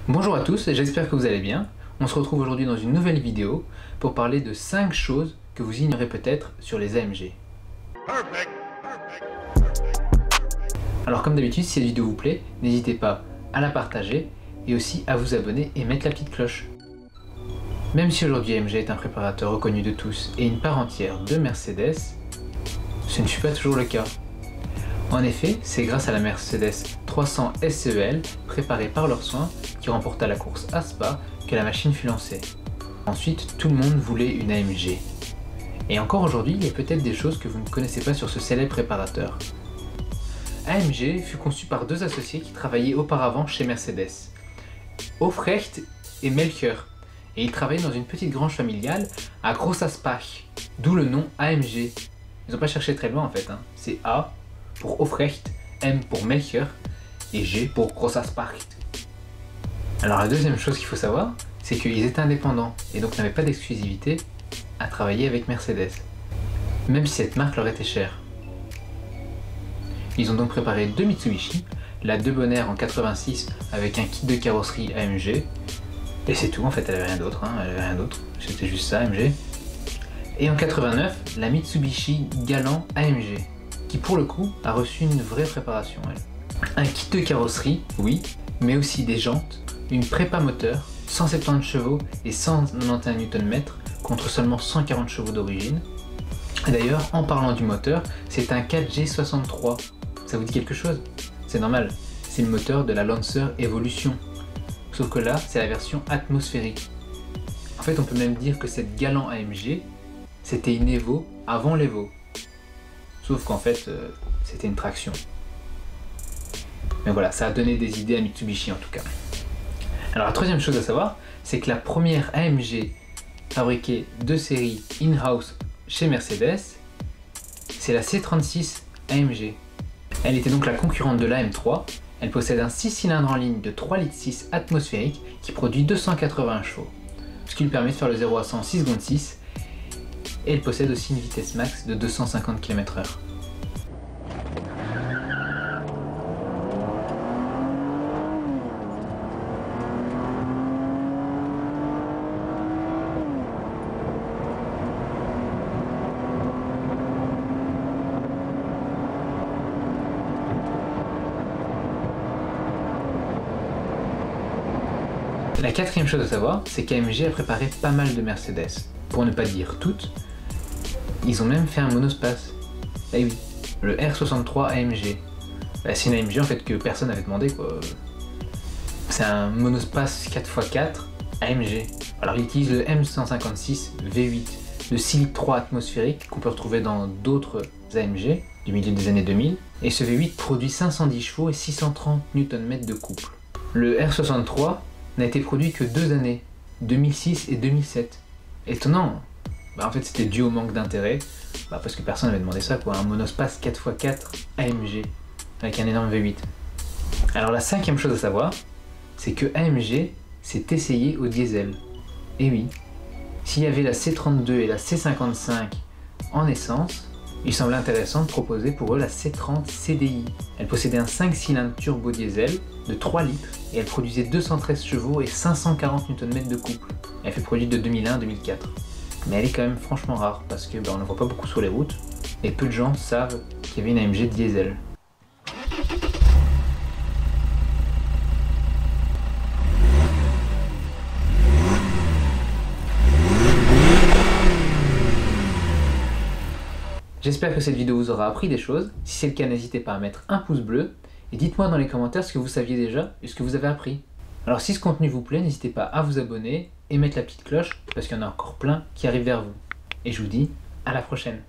Bonjour à tous, j'espère que vous allez bien. On se retrouve aujourd'hui dans une nouvelle vidéo pour parler de 5 choses que vous ignorez peut-être sur les AMG. Alors comme d'habitude, si cette vidéo vous plaît, n'hésitez pas à la partager et aussi à vous abonner et mettre la petite cloche. Même si aujourd'hui AMG est un préparateur reconnu de tous et une part entière de Mercedes, ce ne fut pas toujours le cas. En effet, c'est grâce à la Mercedes 300 SEL préparée par leurs soins qui remporta la course à Spa que la machine fut lancée. Ensuite, tout le monde voulait une AMG. Et encore aujourd'hui, il y a peut-être des choses que vous ne connaissez pas sur ce célèbre préparateur. AMG fut conçu par deux associés qui travaillaient auparavant chez Mercedes, Aufrecht et Melchior, et ils travaillaient dans une petite grange familiale à Großaspach, d'où le nom AMG. Ils n'ont pas cherché très loin en fait, c'est A pour Aufrecht, M pour Melchior et G pour Großaspach. Alors la deuxième chose qu'il faut savoir, c'est qu'ils étaient indépendants et donc n'avaient pas d'exclusivité à travailler avec Mercedes, même si cette marque leur était chère. Ils ont donc préparé deux Mitsubishi, la Debonair en 86 avec un kit de carrosserie AMG, et c'est tout en fait, elle avait rien d'autre, c'était juste ça AMG. Et en 89, la Mitsubishi Galant AMG, qui pour le coup a reçu une vraie préparation elle. Un kit de carrosserie, oui, mais aussi des jantes, une prépa moteur, 170 chevaux et 191 Nm contre seulement 140 chevaux d'origine. D'ailleurs, en parlant du moteur, c'est un 4G63. Ça vous dit quelque chose? C'est normal, c'est le moteur de la Lancer Evolution. Sauf que là, c'est la version atmosphérique. En fait, on peut même dire que cette Galant AMG, c'était une Evo avant l'Evo. Sauf qu'en fait, c'était une traction. Mais voilà, ça a donné des idées à Mitsubishi en tout cas. Alors la troisième chose à savoir, c'est que la première AMG fabriquée de série in-house chez Mercedes, c'est la C36 AMG. Elle était donc la concurrente de la M3. Elle possède un 6 cylindres en ligne de 3,6 litres atmosphérique qui produit 280 chevaux, ce qui lui permet de faire le 0 à 100 en 6 secondes 6. Et elle possède aussi une vitesse max de 250 km/h. La quatrième chose à savoir, c'est qu'AMG a préparé pas mal de Mercedes. Pour ne pas dire toutes, ils ont même fait un monospace. Eh oui, le R63 AMG. C'est une AMG en fait que personne n'avait demandé quoi. C'est un monospace 4x4 AMG. Alors il utilise le M156 V8 de 6 litres 3 atmosphérique qu'on peut retrouver dans d'autres AMG du milieu des années 2000. Et ce V8 produit 510 chevaux et 630 Nm de couple. Le R63 n'a été produit que 2 années, 2006 et 2007. Étonnant. En fait c'était dû au manque d'intérêt, parce que personne n'avait demandé ça quoi, un monospace 4x4 AMG avec un énorme V8. Alors la cinquième chose à savoir, c'est que AMG s'est essayé au diesel. Et oui, s'il y avait la C32 et la C55 en essence, il semblait intéressant de proposer pour eux la C30 CDI. Elle possédait un 5 cylindres turbo diesel de 3 litres et elle produisait 213 chevaux et 540 Nm de couple. Elle fait produite de 2001 à 2004. Mais elle est quand même franchement rare parce que on ne voit pas beaucoup sur les routes et peu de gens savent qu'il y avait une AMG diesel. J'espère que cette vidéo vous aura appris des choses. Si c'est le cas, n'hésitez pas à mettre un pouce bleu et dites-moi dans les commentaires ce que vous saviez déjà et ce que vous avez appris. Alors si ce contenu vous plaît, n'hésitez pas à vous abonner et mettre la petite cloche parce qu'il y en a encore plein qui arrivent vers vous. Et je vous dis à la prochaine.